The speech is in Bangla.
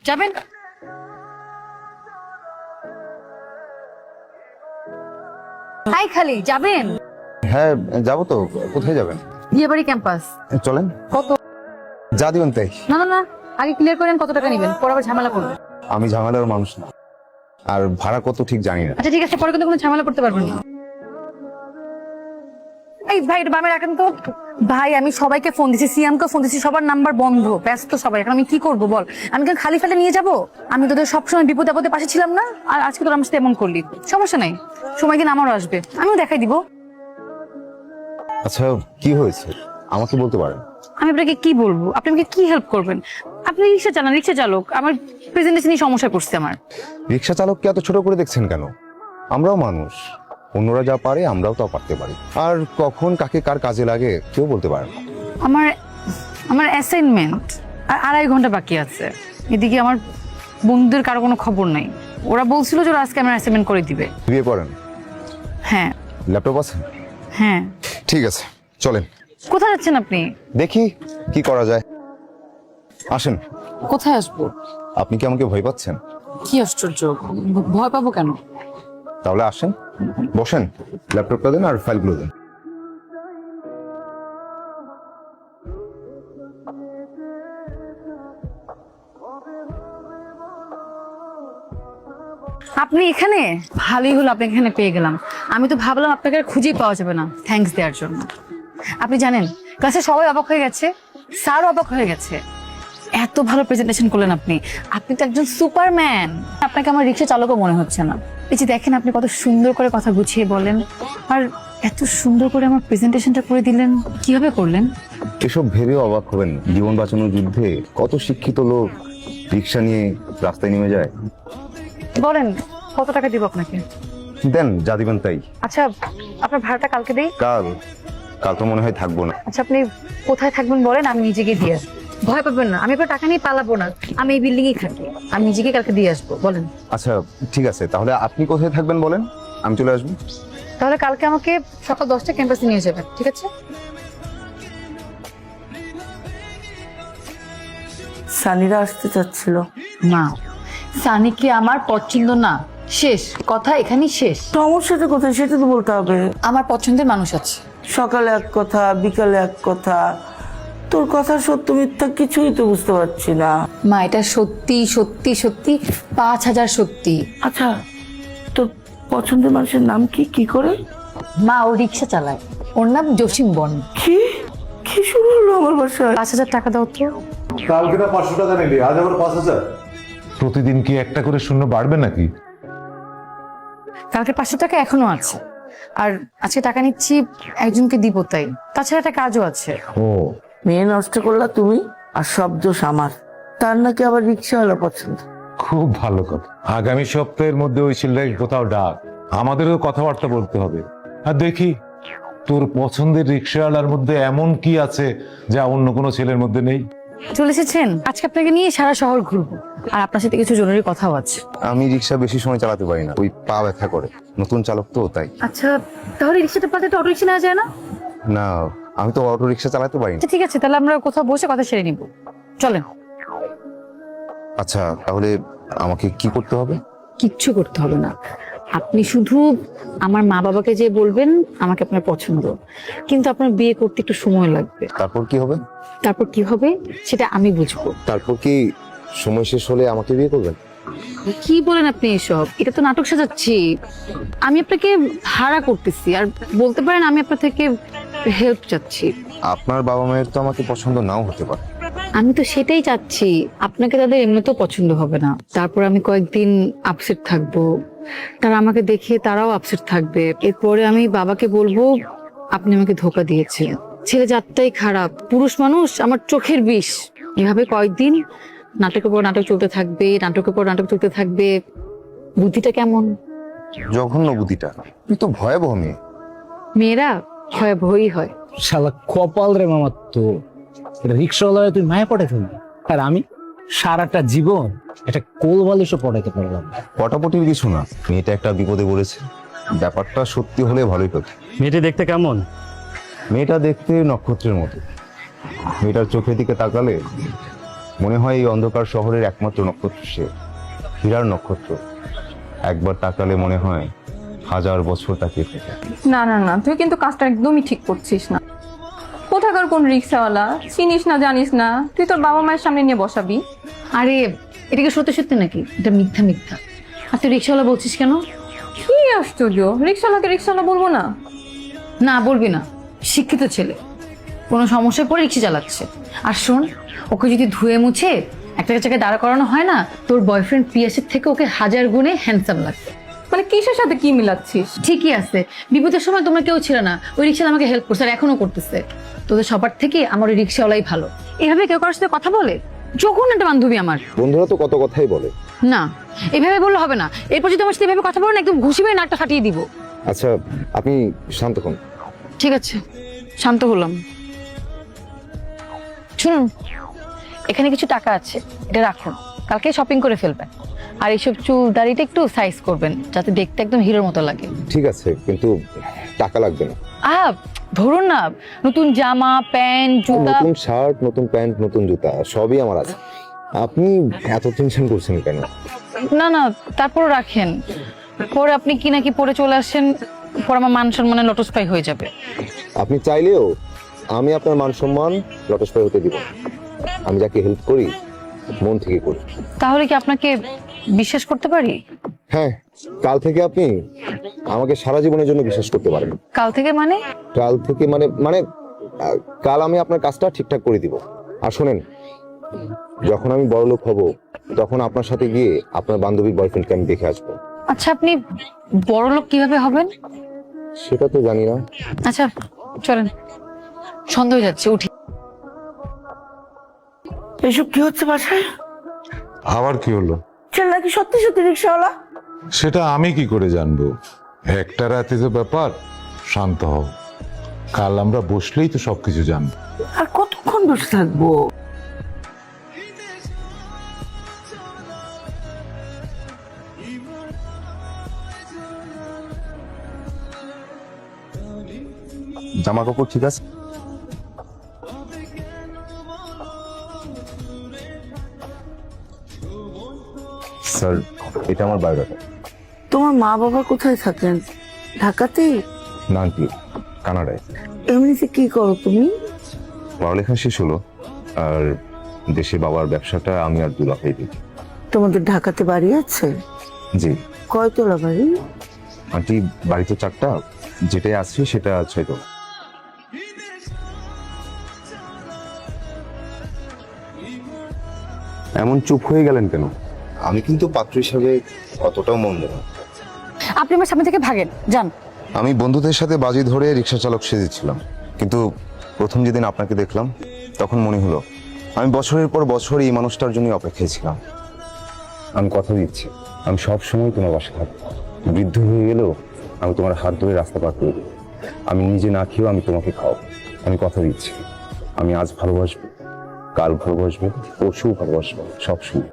যাবেন? হাই খালি যাবেন? হ্যাঁ যাবো তো। কোথায় যাবেন? বিয়েবাড়ি ক্যাম্পাস। চলেন। কত? যা দিবেন তাই। না না না, আগে ক্লিয়ার করেন কত টাকা নেবেন, পরে আবার ঝামেলা করবেন। আমি ঝামেলার মানুষ না, আর ভাড়া কত ঠিক জানি না। আচ্ছা ঠিক আছে, পরে কিন্তু কোনো ঝামেলা করতে পারবেন না। এই ভাই এটা বামে রাখেন তো। ভাই আমি সবাইকে ফোন দিছি, সিএমকে ফোন দিছি, সবার নাম্বার বন্ধ, ব্যস্ত সবাই। এখন আমি কি করব বল? আমি কেন খালি ফেলে নিয়ে যাব? আমি তোদের সবসময় বিপদে আপদে পাশে ছিলাম না, আর আজকে তোর আমার সাথে এমন করলি। সমস্যা নাই, সময় দিন আমারও আসবে, আমিও দেখাই দিব। আচ্ছা কি হয়েছে আমাকে বলতে পারেন? আমি আপনাকে কি বলবো? আপনি আমাকে কি হেল্প করবেন? আপনি রিক্সা চালান, রিক্সা চালক, আমার প্রেজেন্টেশনই সমস্যা করছে আমার। রিক্সা চালককে এত ছোট করে দেখছেন কেন? আমরাও মানুষ, অন্যরা যা পারে আমরাও তা পারতে পারি। আর কখন কাকে কার কাজে লাগে কেউ বলতে পারে না। আমার আমার অ্যাসাইনমেন্ট আর 2.5 ঘন্টা বাকি আছে। এদিকে আমার বন্ধুদের কারো কোনো খবর নাই। ওরা বলছিল যে ওরা আজকে আমার অ্যাসাইনমেন্ট করে দিবে। বিয়ে করেন? হ্যাঁ। ল্যাপটপ আছে? হ্যাঁ। ঠিক আছে চলেন। কোথায় যাচ্ছেন আপনি? দেখি কি করা যায়, আসেন। কোথায় আসবো? আপনি কি আমাকে ভয় পাচ্ছেন? কি আশ্চর্য, ভয় পাবো কেন? তাহলে আসেন, বসেন, ল্যাপটপটা দেন আর ফাইলগুলো দেন। আপনি এখানে? ভালোই হলো আপনি এখানে পেয়ে গেলাম। আমি তো ভাবলাম আপনাকে আর খুঁজেই পাওয়া যাবে না থ্যাঙ্কস দেওয়ার জন্য। আপনি জানেন ক্লাসে সবাই অবাক হয়ে গেছে, স্যারও অবাক হয়ে গেছে। এত ভালো প্রেজেন্টেশন করলেন আপনি। আপনি তো একজন সুপারম্যান। আপনাকে আমার রিক্সা চালকও মনে হচ্ছে না। এই যে দেখেন আপনি কত সুন্দর করে কথা গুছিয়ে বলেন, আর এত সুন্দর করে আমার প্রেজেন্টেশনটা করে দিলেন। কিভাবে করলেন? এসব ভেবেও অবাক হবেন, জীবন বাঁচানোর যুদ্ধে কত শিক্ষিত লোক রিক্সা নিয়ে রাস্তায় নেমে যায়। বলেন কত টাকা দিব আপনাকে? দেন যা দিবেন তাই। আচ্ছা আপনার ভাড়াটা কালকে দেই। কাল? কাল তো মনে হয় থাকবো না। আচ্ছা আপনি কোথায় থাকবেন বলেন, আমি নিজেকে দিয়ে আসবো। ভয় পাবেন না, আমি আপনার টাকা নিয়ে পালাবো না। আমি এই বিল্ডিং এ থাকি, আমি নিজেকে কালকে দিয়ে আসবো। বলেন। আচ্ছা ঠিক আছে, তাহলে আপনি কোথায় থাকবেন বলেন, আমি চলে আসবো। তাহলে কালকে আমাকে সকাল 10টায় ক্যাম্পাসে নিয়ে যাবেন, ঠিক আছে? সানিরা আসতে চাচ্ছিল। না, সানিকে আমার পছন্দ না, শেষ কথা, এখানেই শেষ। সমস্যাটা কোথায় সেটা তো বলতে হবে। আমার পছন্দের মানুষ আছে। সকালে এক কথা, বিকালে এক কথা, তোর কথা সত্য মিথ্যা কিছুই তো বুঝতে পারছি না। মা এটা সত্যি সত্যি সত্যি, 5000 সত্যি। আচ্ছা তোর পছন্দের মানুষের নাম কি? কি করে? মা ও রিক্সা চালায়, ওর নাম জসিম বন। কি কি শুরু হলো আমার বাসায়? 5000 টাকা দাও তো। কালকে না 500 টাকা নিলি, আজ আবার 5000। প্রতিদিন কি একটা করে শূন্য বাড়বে নাকি? কালকে 500 টাকা এখনো আছে, আর আজকে টাকা নিচ্ছি একজনকে দিব তাই। তাছাড়া একটা কাজও আছে। ও মেয়ে নষ্ট করলা তুমি, আর সব দোষ আমার। তার নাকি আবার রিক্সাওয়ালা পছন্দ। খুব ভালো কথা। আগামী সপ্তাহের মধ্যে ওই ছেলেটাকে কোথাও ডাক, আমাদেরও কথাবার্তা বলতে হবে। আর দেখি তোর পছন্দের রিক্সাওয়ালার মধ্যে এমন কি আছে যা অন্য কোনো ছেলের মধ্যে নেই। চলে এসেছেন, আজকে আপনাকে নিয়ে সারা শহর ঘুরবো, আর আপনার সাথে কিছু জরুরি কথাও আছে। আমি রিক্সা বেশি সময় চালাতে পারি না, ওই পা ব্যথা করে, নতুন চালক তো তাই। আচ্ছা তাহলে রিক্সাটা পাতে তো অটো রিক্সা নেওয়া যায় না? না আমি তো অটো রিক্সা চালাতে পারি না। আচ্ছা ঠিক আছে, তাহলে আমরা কোথাও বসে কথা সেরে নিব, চলেন। আচ্ছা তাহলে আমাকে কি করতে হবে? কিচ্ছু করতে হবে না, আপনি শুধু আমার মা বাবাকে যে বলবেন আমাকে আপনার পছন্দ, কিন্তু আপনার বিয়ে করতে একটু সময় লাগবে। তারপর কি হবে? তারপর কি হবে সেটা আমি বুঝবো। তারপর কি সময় শেষ হলে আমাকে বিয়ে করবেন? কি বলেন আপনি এসব? এটা তো নাটক সাজাচ্ছি। আমি আপনাকে ভাড়া করতেছি, আর বলতে পারেন আমি আপনার থেকে হেল্প চাচ্ছি। আপনার বাবা মায়ের তো আমাকে পছন্দ নাও হতে পারে। আমি তো সেটাই চাচ্ছি, আপনাকে তাদের এমনিতেও পছন্দ হবে না। তারপর আমি কয়েকদিন আপসেট থাকবো, তারা আমাকে দেখে তারাও আপসেট থাকবে। এরপরে আমি বাবাকে বলবো আপনি আমাকে ধোকা দিয়েছেন, ছেলে জাতটাই খারাপ, পুরুষ মানুষ আমার চোখের বিষ। এভাবে কয়েকদিন নাটকের পর নাটক চলতে থাকবে, নাটকের পর নাটক চলতে থাকবে। বুদ্ধিটা কেমন? জঘন্য বুদ্ধিটা, তুই তো ভয়াবহ মেয়ে। মেয়েরা ভয়াবহই হয়। শালা কপাল রে মামার, তো এটা রিক্সাওয়ালা তুই মায়া পড়ে ফেলবি, আর আমি সারাটা জীবন এটা কোল বালিশও পড়াইতে পারলাম না। পটাপটির কিছু না, মেয়েটা একটা বিপদে পড়েছে। ব্যাপারটা সত্যি হলে ভালোই হতো। মেয়েটি দেখতে কেমন? মেয়েটা দেখতে নক্ষত্রের মতো। মেয়েটার চোখের দিকে তাকালে মনে হয় এই অন্ধকার শহরের একমাত্র নক্ষত্র সে, হীরার নক্ষত্র। একবার তাকালে মনে হয় 1000 বছর তাকিয়ে থাকে। না না না, তুই কিন্তু কাজটা একদমই ঠিক করছিস না। কোথাকার কোন রিক্সাওয়ালা, চিনিস না জানিস না, তুই তোর বাবা মায়ের সামনে নিয়ে বসাবি? আরে এটা কি সত্যি সত্যি নাকি? এটা মিথ্যা মিথ্যা। আর তুই রিক্সাওয়ালা বলছিস কেন? কি আশ্চর্য, রিক্সাওয়ালাকে রিক্সাওয়ালা বলবো না? না বলবি না, শিক্ষিত ছেলে, কোনো সমস্যায় পড়ে রিক্সা চালাচ্ছে। আর শোন, ওকে যদি ধুয়ে মুছে একটা জায়গায় দাঁড়া করানো হয় না, তোর বয়ফ্রেন্ড পিয়াসের থেকে ওকে 1000 গুণে হ্যান্ডসাম লাগবে। মানে কিসের সাথে কি মিলাচ্ছিস? ঠিকই আছে, বিপদের সময় তোমরা কেউ ছিল না, ওই রিক্সাওয়ালা আমাকে হেল্প করছে আর এখনো করতেছে। তোদের সবার থেকে আমার ওই রিক্সাওয়ালাই ভালো। এভাবে কেউ কারোর সাথে কথা বলে? যখন একটা বান্ধবী আমার। বন্ধুরা তো কত কথাই বলে। না, এভাবে বললে হবে না। এরপর যদি আমার সাথে এভাবে কথা বলো না, একদম ঘুষি মেরে নাকটা ফাটিয়ে দিব। আচ্ছা, আপনি শান্ত হন। ঠিক আছে, শান্ত হলাম। শুনুন, এখানে কিছু টাকা আছে, এটা রাখুন, কালকে শপিং করে ফেলবেন। আর এইসব চুল দাড়িটা একটু সাইজ করবেন, যাতে দেখতে একদম হিরোর মতো লাগে। ঠিক আছে, কিন্তু টাকা লাগবে না। ধরুন না, নতুন জামা প্যান্ট জুতা। নতুন শার্ট, নতুন প্যান্ট, নতুন জুতা সবই আমার আছে। আপনি এত টেনশন করছেন কেন? না না, তারপর রাখেন, পরে আপনি কি নাকি পরে চলে আসেন, পরে আমার মান সম্মানে লটস্পাই হয়ে যাবে। আপনি চাইলেও আমি আপনার মান সম্মান লটস্পাই হতে দিব না। আমি যাকে হেল্প করি মন থেকে করি। তাহলে কি আপনাকে বিশ্বাস করতে পারি? হ্যাঁ, কাল থেকে আপনি আমাকে সারা জীবনের জন্য বিশ্বাস করতে পারেন। কাল থেকে মানে? কাল থেকে মানে মানে কাল আমি আপনার কাজটা ঠিকঠাক করে দিব। আর শোনেন, যখন আমি বড়লোক হব তখন আপনার সাথে গিয়ে আপনার বান্ধবীর বয়ফ্রেন্ডকে আমি দেখে আসবো। আচ্ছা, আপনি বড়লোক কিভাবে হবেন? সেটা তো জানি না। আচ্ছা চলেন, সন্দেহ হয়ে যাচ্ছে, উঠি। এসব কি হচ্ছে বাসায়? আবার কি হলো? ছেলেটা কি সত্যি সত্যি রিক্সাওয়ালা? সেটা আমি কি করে জানবো? একটা রাতে যে ব্যাপার, শান্ত হও, কাল আমরা বসলেই তো সবকিছু জানবো। আর কতক্ষণ বসে থাকবো? জামা কাপড় ঠিক আছে? স্যার, এটা আমার বায়োডাটা। তোমার মা বাবা কোথায় থাকেন? ঢাকাতেই? না আন্টি, কানাডায়। এমনিতে কি করো তুমি? পড়ালেখা শেষ হলো, আর দেশে বাবার ব্যবসাটা আমি আর দুলাভাই দেখি। তোমাদের ঢাকাতে বাড়ি আছে? জি কয়তলা বাড়ি? আন্টি, বাড়িতে 4টা, যেটাই আছে সেটা 6 তলা। এমন চুপ হয়ে গেলেন কেন? আমি কিন্তু পাত্র হিসাবে অতটাও মন্দ না। আপনি আমার সামনে থেকে ভাগেন, যান। আমি বন্ধুদের সাথে বাজি ধরে রিক্সা চালক সেজেছিলাম, কিন্তু প্রথম যেদিন আপনাকে দেখলাম তখন মনে হলো আমি বছরের পর বছর এই মানুষটার জন্য অপেক্ষায় ছিলাম। আমি কথা দিচ্ছি, আমি সব সময় তোমার পাশে থাকবো। বৃদ্ধ হয়ে গেলেও আমি তোমার হাত ধরে রাস্তা পার করে দেবো। আমি নিজে না খেয়েও আমি তোমাকে খাওয়াবো। আমি কথা দিচ্ছি, আমি আজ ভালোবাসবো, কাল ভালোবাসবো, পরশু ভালোবাসবো, সব সময়।